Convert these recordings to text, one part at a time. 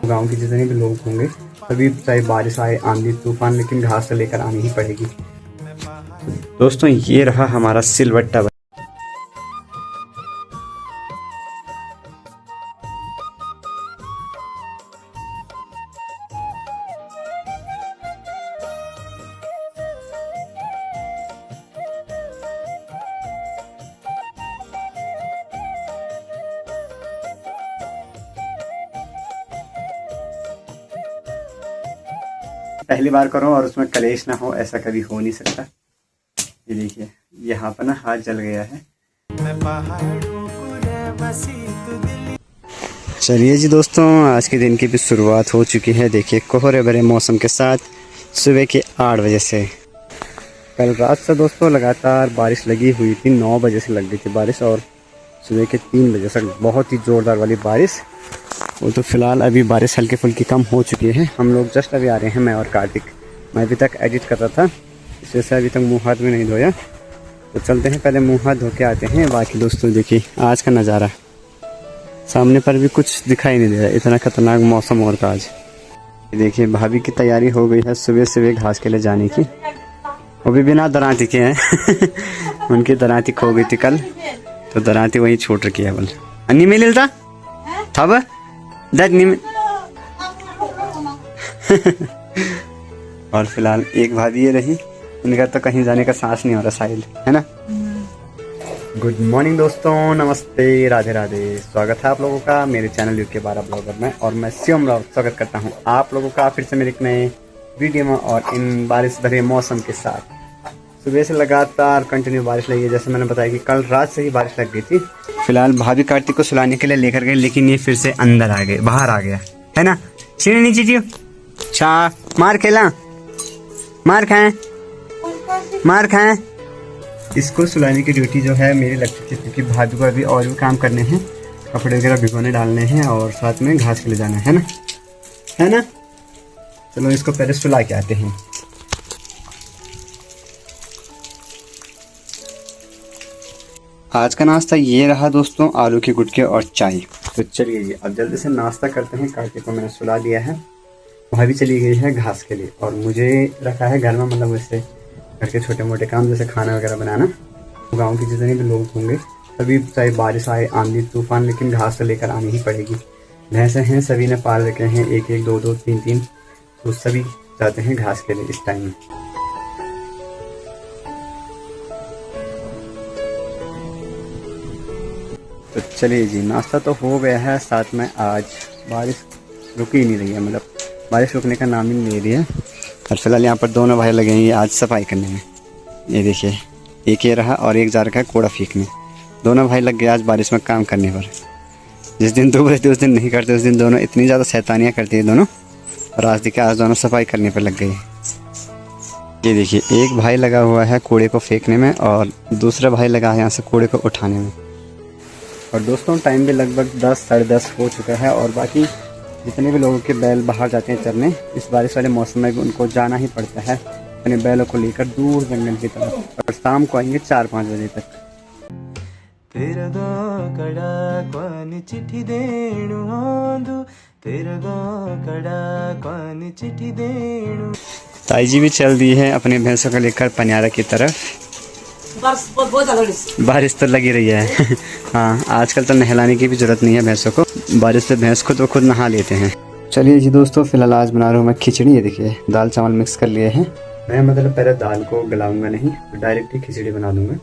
गांव के जितने भी लोग होंगे सभी, चाहे बारिश आए आंधी तूफान, लेकिन घास तो लेकर आनी ही पड़ेगी। दोस्तों ये रहा हमारा सिलवट्टा। पहली बार करो और उसमें कलेश ना हो, ऐसा कभी हो नहीं सकता। ये देखिए यहाँ पर ना हाथ जल गया है। चलिए जी दोस्तों, आज के दिन की भी शुरुआत हो चुकी है। देखिए कोहरे भरे मौसम के साथ सुबह के 8 बजे से। कल रात से दोस्तों लगातार बारिश लगी हुई थी, 9 बजे से लग गई थी बारिश और सुबह के 3 बजे तक बहुत ही ज़ोरदार वाली बारिश। वो तो फ़िलहाल अभी बारिश हल्की फुल्की कम हो चुकी है। हम लोग जस्ट अभी आ रहे हैं, मैं और कार्तिक। मैं अभी तक एडिट कर रहा था, इस वजह से अभी तक मुँह हाथ भी नहीं धोया। तो चलते हैं, पहले मुँह हाथ धो के आते हैं। बाकी दोस्तों देखिए आज का नज़ारा, सामने पर भी कुछ दिखाई नहीं दे रहा, इतना ख़तरनाक मौसम और था आज। देखिए भाभी की तैयारी हो गई है सुबह सुबह घास के लिए जाने की। वो भी बिना दरांती के हैं उनकी दरांती खो गई थी कल, तो दरांती वहीं छूट रखी है। बोल अन्नी में मिलता था और फिलहाल एक भाभी ये रही, उनका तो कहीं जाने का सांस नहीं हो रहा साहिल, है ना। गुड मॉर्निंग दोस्तों, नमस्ते, राधे राधे। स्वागत है आप लोगों का मेरे चैनल यूके 12 ब्लॉगर में, और मैं शिवम राव स्वागत करता हूं आप लोगों का फिर से मेरे एक नए वीडियो में। और इन बारिश भरे मौसम के साथ सुबह से लगातार कंटिन्यू बारिश लगी है। जैसे मैंने बताया कि कल रात से ही बारिश लग गई थी। फिलहाल भाभी कार्तिक को सुलाने के लिए लेकर गए, लेकिन ये फिर से अंदर आ गए, बाहर आ गया, है ना। सीढ़ी नीचे जी, छा मार खेला, मार खाएं, मार खाएं। इसको सुलाने की ड्यूटी जो है मेरी लगती थी, क्योंकि भाभी को अभी और भी काम करने हैं, कपड़े वगैरह भिगोने डालने हैं और साथ में घास के लिए जाना है ना, है ना। चलो इसको पहले सुला के आते हैं। आज का नाश्ता ये रहा दोस्तों, आलू के गुटके और चाय। तो चलिए अब जल्दी से नाश्ता करते हैं। कार्तिक को मैंने सुला दिया है, भाभी चली गई है घास के लिए, और मुझे रखा है घर में, मतलब वैसे घर के छोटे मोटे काम जैसे खाना वगैरह बनाना। गांव के जितने भी लोग होंगे सभी, चाहे बारिश आए आंधी तूफान, लेकिन घास तो लेकर आनी ही पड़ेगी। भैंसे हैं, सभी ने पाल रखे हैं, 1-1, 2-2, 3-3, तो सभी जाते हैं घास के लिए इस टाइम में। तो चलिए जी, नाश्ता तो हो गया है, साथ में आज बारिश रुक ही नहीं रही है, मतलब बारिश रुकने का नाम ही नहीं ले रही है। और फिलहाल यहाँ पर दोनों भाई लगे हैं आज सफाई करने में। ये देखिए एक ये रहा और एक जा रखा है कूड़ा फेंकने। दोनों भाई लग गए आज बारिश में काम करने पर। जिस दिन धूप रहती है उस दिन नहीं करते, उस दिन दोनों इतनी ज़्यादा शैतानियाँ करती है दोनों। और आज देखिए आज दोनों सफाई करने पर लग गए। ये देखिए एक भाई लगा हुआ है कूड़े को फेंकने में और दूसरा भाई लगा है यहाँ से कूड़े को उठाने में। और दोस्तों टाइम भी लगभग 10 साढ़े 10 हो चुका है, और बाकी जितने भी लोगों के बैल बाहर जाते हैं चरने, इस बारिश वाले मौसम में भी उनको जाना ही पड़ता है अपने बैलों को लेकर दूर जंगल की तरफ। और शाम को आएंगे 4-5 बजे तक। ताई जी भी चल दी है अपने भैंसों को लेकर पनियारा की तरफ। बारिश तो लगी रही है हाँ, आजकल तो नहलाने की भी जरूरत नहीं है भैंसों को, बारिश से भैंस खुद वो खुद नहा लेते हैं। चलिए जी दोस्तों, फिलहाल आज बना रहा हूँ मैं खिचड़ी। ये देखिए दाल चावल मिक्स कर लिए हैं। मैं मतलब पहले दाल को गलाऊंगा नहीं, तो डायरेक्ट ही खिचड़ी बना दूंगा।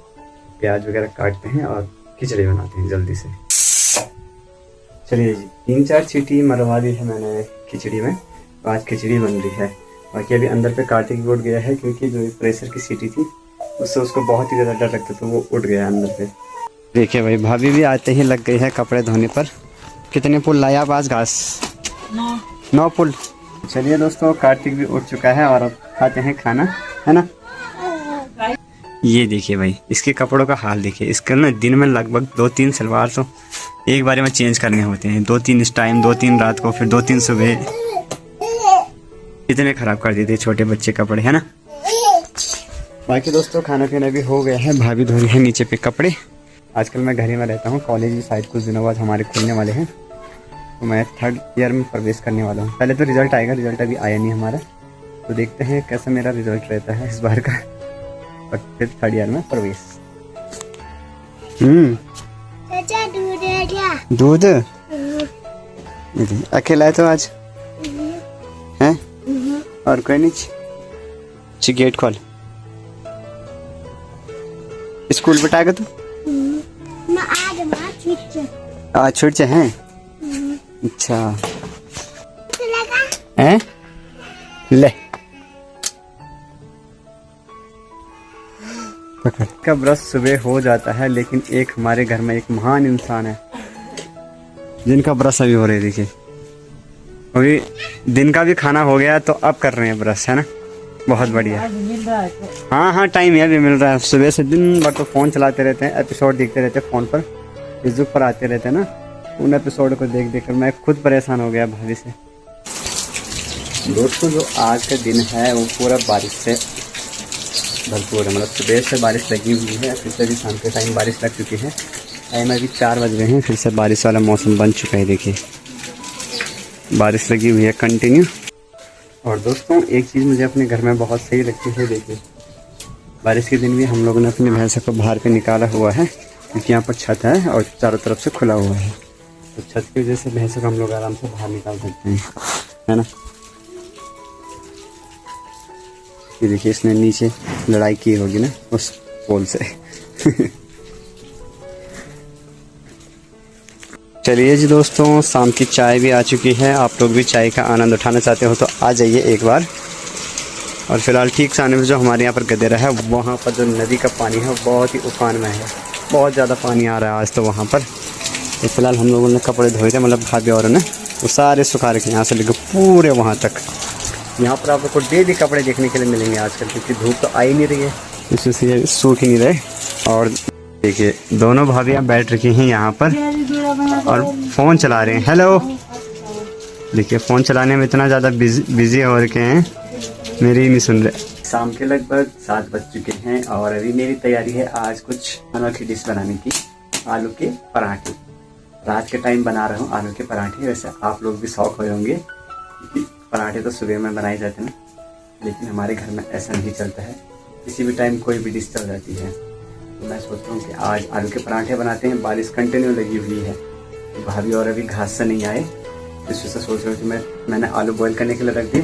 प्याज वगैरह काटते हैं और खिचड़ी बनाते हैं जल्दी से। चलिए जी 3-4 सीटी मरवा दी है मैंने खिचड़ी में, तो आज खिचड़ी बन रही है। बाकी अभी अंदर पे कार्तिक उठ गया है, क्योंकि जो प्रेशर की सीटी थी उससे उसको बहुत ही ज़्यादा डर लगता, तो वो उठ गया अंदर पे। देखिए भाई भाभी भी आते ही लग गई है कपड़े धोने पर। कितने पुल लाया आप आज घास? 9 पुल। चलिए दोस्तों कार्तिक भी उठ चुका है और अब खाते हैं खाना, है ना। ये देखिए भाई इसके कपड़ों का हाल देखिए। इसके ना दिन में लगभग 2-3 सलवार तो एक बार में चेंज करने होते हैं, 2-3 इस टाइम, 2-3 रात को, फिर 2-3 सुबह। इतने ख़राब कर देते छोटे बच्चे कपड़े, है ना। बाकी दोस्तों खाना पीना भी हो गया है, भाभी धो रही है नीचे पे कपड़े। आजकल मैं घर ही में रहता हूँ, कॉलेज की शायद कुछ दिनों बाद हमारे खुलने वाले हैं, तो मैं 3rd ईयर में प्रवेश करने वाला हूँ। पहले तो रिजल्ट आएगा, रिजल्ट अभी आया नहीं हमारा, तो देखते हैं कैसा मेरा रिजल्ट रहता है इस बार का, और फिर 3rd ईयर में प्रवेश। दूध अकेला है तो आज हैं, और कोई नहीं। गेट खोल, स्कूल बटाएगा तू आज छुट जाए हैं। अच्छा हैं, ले पकड़। का ब्रश सुबह हो जाता है, लेकिन एक हमारे घर में एक महान इंसान है जिनका ब्रश अभी हो रही है। देखिए अभी दिन का भी खाना हो गया तो अब कर रहे हैं ब्रश, है ना, बहुत बढ़िया। हाँ टाइम है, अभी मिल रहा है। सुबह से दिन भर तो फ़ोन चलाते रहते हैं, एपिसोड देखते रहते हैं फ़ोन पर, फेसबुक पर आते रहते हैं ना, उन एपिसोड को देख देख कर मैं खुद परेशान हो गया भाभी से। दोस्तों जो आज का दिन है वो पूरा बारिश से भरपूर है, मतलब सुबह से बारिश लगी हुई है, फिर से भी शाम के टाइम बारिश लग चुकी है। टाइम अभी 4 बज गए हैं, फिर से बारिश वाला मौसम बन चुका है। देखिए बारिश लगी हुई है कंटिन्यू। और दोस्तों एक चीज़ मुझे अपने घर में बहुत सही लगती है, देखिए बारिश के दिन भी हम लोगों ने अपनी भैंसों को बाहर पे निकाला हुआ है, क्योंकि यहाँ पर छत है और चारों तरफ से खुला हुआ है, तो छत की वजह से भैंसों को हम लोग आराम से बाहर निकाल सकते हैं, है ना। ये देखिए इसने नीचे लड़ाई की होगी ना उस पोल से। चलिए जी दोस्तों, शाम की चाय भी आ चुकी है। आप लोग भी चाय का आनंद उठाना चाहते हो तो आ जाइए एक बार। और फिलहाल ठीक सामने में जो हमारे यहाँ पर गदेरा है, वहाँ पर जो नदी का पानी है बहुत ही उफान में है, बहुत ज़्यादा पानी आ रहा है आज तो वहाँ पर। तो फिलहाल हम लोगों ने कपड़े धोए थे, मतलब भाभी और ने, वो सारे सुखा रखे यहाँ से लेकर पूरे वहाँ तक। यहाँ पर आप लोग को डेली कपड़े देखने के लिए मिलेंगे आजकल, क्योंकि धूप तो आ ही नहीं रही है, इस वजह से ये सूख ही नहीं रहे। और देखिए दोनों भाभियाँ बैठ रखी हैं यहाँ पर और फ़ोन चला रहे हैं। हेलो, देखिए फ़ोन चलाने में इतना ज़्यादा बिजी हो रखे हैं, मेरी ही नहीं सुन रहे। शाम के लगभग 7 बज चुके हैं और अभी मेरी तैयारी है आज कुछ अनोखी डिश बनाने की, आलू के पराठे। रात के टाइम बना रहा हूँ आलू के पराठे। वैसे आप लोग भी शौक हो होंगे, क्योंकि पराठे तो सुबह में बनाए जाते हैं ना, लेकिन हमारे घर में ऐसा नहीं चलता है, किसी भी टाइम कोई भी डिश चल जाती है। तो मैं सोचता हूँ कि आज आलू के पराठे बनाते हैं। बारिश कंटिन्यू लगी हुई है, भाभी और अभी घास से नहीं आए, इस वजह से सोच रहा हूँ कि मैंने आलू बॉईल करने के लिए रख दिए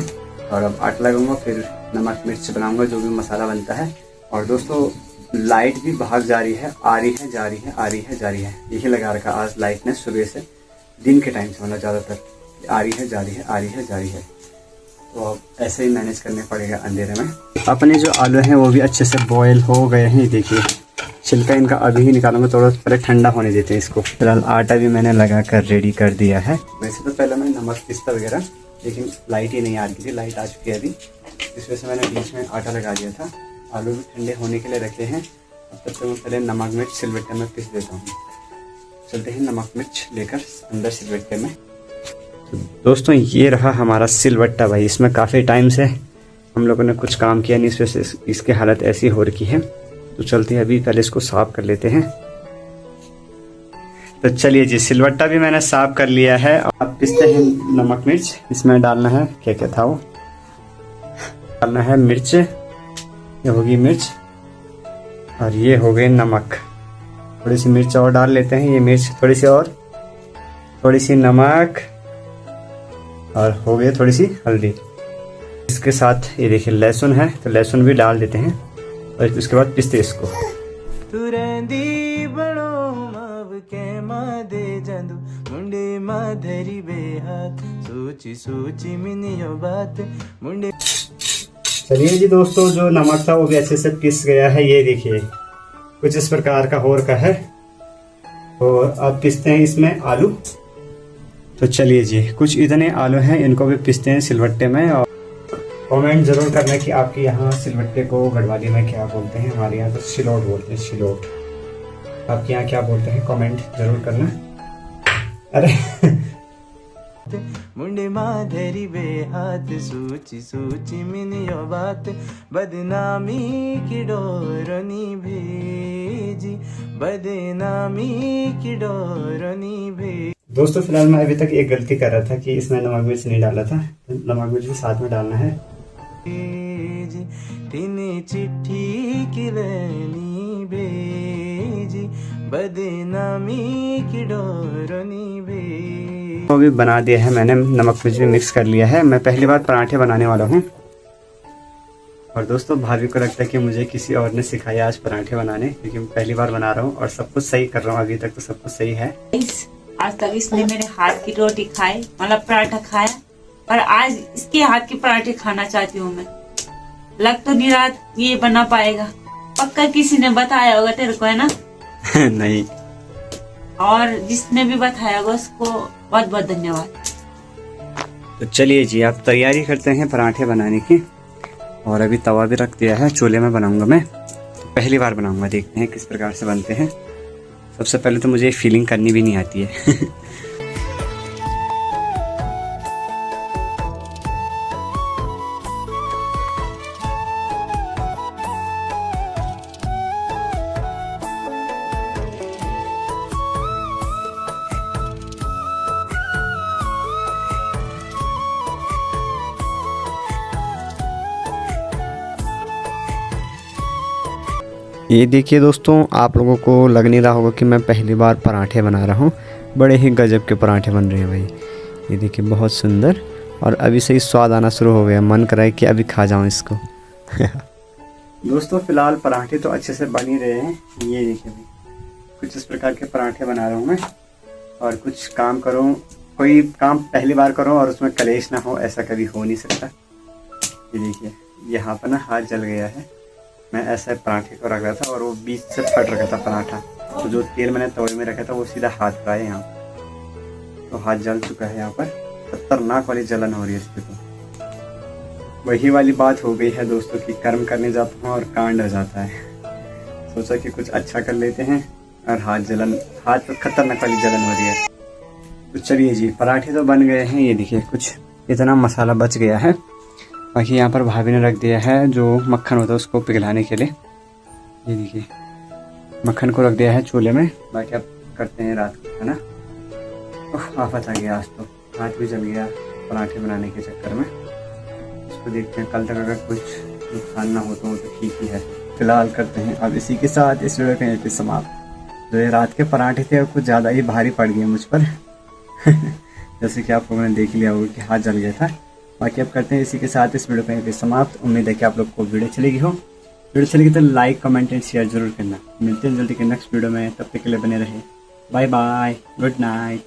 और अब आटा लगाऊंगा, फिर नमक मिर्च बनाऊंगा, जो भी मसाला बनता है। और दोस्तों लाइट भी भाग जा रही है, आ रही है जा रही है, आ रही है जा रही है, यही लगा रखा आज लाइट ने सुबह से, दिन के टाइम से, मतलब ज़्यादातर आ रही है जा रही है, आ रही है जा रही है। तो अब ऐसे ही मैनेज करने पड़ेगा अंधेरे में। अपने जो आलू हैं वो भी अच्छे से बॉयल हो गए हैं। देखिए छिलका इनका अभी ही निकालूंगा, थोड़ा पहले ठंडा होने देते हैं इसको। फिलहाल आटा भी मैंने लगा कर रेडी कर दिया है। वैसे तो पहले मैंने नमक पिस्ता वगैरह, लेकिन लाइट ही नहीं आ रही थी, लाइट आ चुकी है अभी, इस वजह से मैंने बीच में आटा लगा दिया था। आलू भी ठंडे होने के लिए रखे हैं। अब तक तो मैं पहले नमक मिर्च सिलबट्टे में पीस देता हूँ। चलते हैं नमक मिर्च लेकर अंदर सिलबट्टे में। तो दोस्तों ये रहा हमारा सिलबट्टा भाई, इसमें काफ़ी टाइम से हम लोगों ने कुछ काम किया नहीं, इस वजह से इसकी हालत ऐसी हो रखी है। तो चलते हैं अभी पहले इसको साफ कर लेते हैं। तो चलिए जी, सिलबट्टा भी मैंने साफ कर लिया है। अब पिसते हैं नमक मिर्च। इसमें डालना है क्या क्या था वो, डालना है मिर्च, ये होगी मिर्च और ये हो गए नमक। थोड़ी सी मिर्च और डाल लेते हैं, ये मिर्च थोड़ी सी और, थोड़ी सी नमक और हो गई थोड़ी सी हल्दी। इसके साथ ये देखिए लहसुन है, तो लहसुन भी डाल देते हैं और उसके बाद पिसते इसको। चलिए जी दोस्तों, जो नमक था वो भी अच्छे से पिस गया है, ये देखिए कुछ इस प्रकार का हो रखा है। और अब पिसते हैं इसमें आलू। तो चलिए जी, कुछ इतने आलू हैं, इनको भी पिसते हैं सिलबट्टे में। और कमेंट जरूर करना कि आपके यहाँ सिलबट्टे को गढ़वाली में क्या बोलते हैं। हमारे यहाँ तो सिलोट बोलते हैं, सिलोट। आपके यहाँ क्या बोलते हैं कमेंट जरूर करना। अरे मुंडे माधेरी बेहात सूची सूची मिनियो बात, बदनामी की डोरनी भेजी, बदनामी की डोरनी भेजी। दोस्तों फिलहाल मैं अभी तक एक गलती कर रहा था कि इसमें नमक मिर्च नहीं डाला था, नमक मिर्च भी साथ में डालना है। चिट्ठी की भेजी बदनामी की डोरनी भेजी। तो अभी बना दिया है मैंने, नमक मिर्च भी मिक्स कर लिया है। मैं पहली बार पराठे बनाने वाला हूँ और दोस्तों भाभी को लगता है कि मुझे किसी और ने सिखाया आज पराठे बनाने, क्योंकि मैं पहली बार बना रहा हूँ और सब कुछ सही कर रहा हूँ। अभी तक तो सब कुछ सही है। आज तक इसने मेरे हाथ की रोटी खाई, मतलब पराठा खाया, और आज इसके हाथ के पराठे खाना चाहती हूँ मैं। लग तो नहीं रहा ये बना पाएगा। पक्का किसी ने बताया होगा तेरे को, है ना? नहीं। और जिसने भी बताया होगा उसको बहुत बहुत धन्यवाद। तो चलिए जी, आप तैयारी करते हैं पराठे बनाने की। और अभी तवा भी रख दिया है, चूल्हे में बनाऊंगा मैं। पहली बार बनाऊंगा, देखते हैं किस प्रकार से बनते हैं। सबसे पहले तो मुझे फीलिंग करनी भी नहीं आती है। ये देखिए दोस्तों, आप लोगों को लग नहीं रहा होगा कि मैं पहली बार पराठे बना रहा हूँ। बड़े ही गजब के पराठे बन रहे हैं भाई। ये देखिए बहुत सुंदर, और अभी से ही स्वाद आना शुरू हो गया। मन कर रहा है कि अभी खा जाऊँ इसको। दोस्तों फिलहाल पराठे तो अच्छे से बन ही रहे हैं। ये देखिए भाई, कुछ इस प्रकार के पराठे बना रहा हूँ मैं। और कुछ काम करूँ, कोई काम पहली बार करूँ और उसमें कलेश ना हो, ऐसा कभी हो नहीं सकता। ये देखिए यहाँ पर ना हाथ जल गया है। मैं ऐसा पराठे को रख रहा था और वो बीच से फट रखा था पराठा, तो जो तेल मैंने तवे में रखा था वो सीधा हाथ पर आया यहाँ। तो हाथ जल चुका है यहाँ पर, खतरनाक वाली जलन हो रही है इसकी। तो वही वाली बात हो गई है दोस्तों कि कर्म करने जाता हूँ और कांड हो जाता है। सोचा कि कुछ अच्छा कर लेते हैं और हाथ पर खतरनाक वाली जलन हो रही है। तो चलिए जी, पराठे तो बन गए हैं। ये देखिए कुछ इतना मसाला बच गया है। बाकी यहाँ पर भाभी ने रख दिया है जो मक्खन होता है उसको पिघलाने के लिए। ये देखिए मक्खन को रख दिया है चूल्हे में। बाकी अब करते हैं रात को खाना। आफत आ गया आज तो, हाथ भी जल गया पराठे बनाने के चक्कर में। इसको देखते हैं, कल तक अगर कुछ नुकसान ना हो तो ठीक ही है। फिलहाल करते हैं अब इसी के साथ इस वीडियो को यहीं पे समाप्त। जो ये रात के पराठे थे कुछ ज़्यादा ही भारी पड़ गए मुझ पर। जैसे कि आप लोगों ने देख लिया होगा कि हाथ जल गया था। बाकी अब करते हैं इसी के साथ इस वीडियो को यहीं पे समाप्त। उम्मीद है कि आप लोग को वीडियो चलेगी हो। वीडियो चलेगी तो लाइक कमेंट एंड शेयर जरूर करना। मिलते हैं जल्दी के नेक्स्ट वीडियो में, तब तक के लिए बने रहे। Bye bye, good night.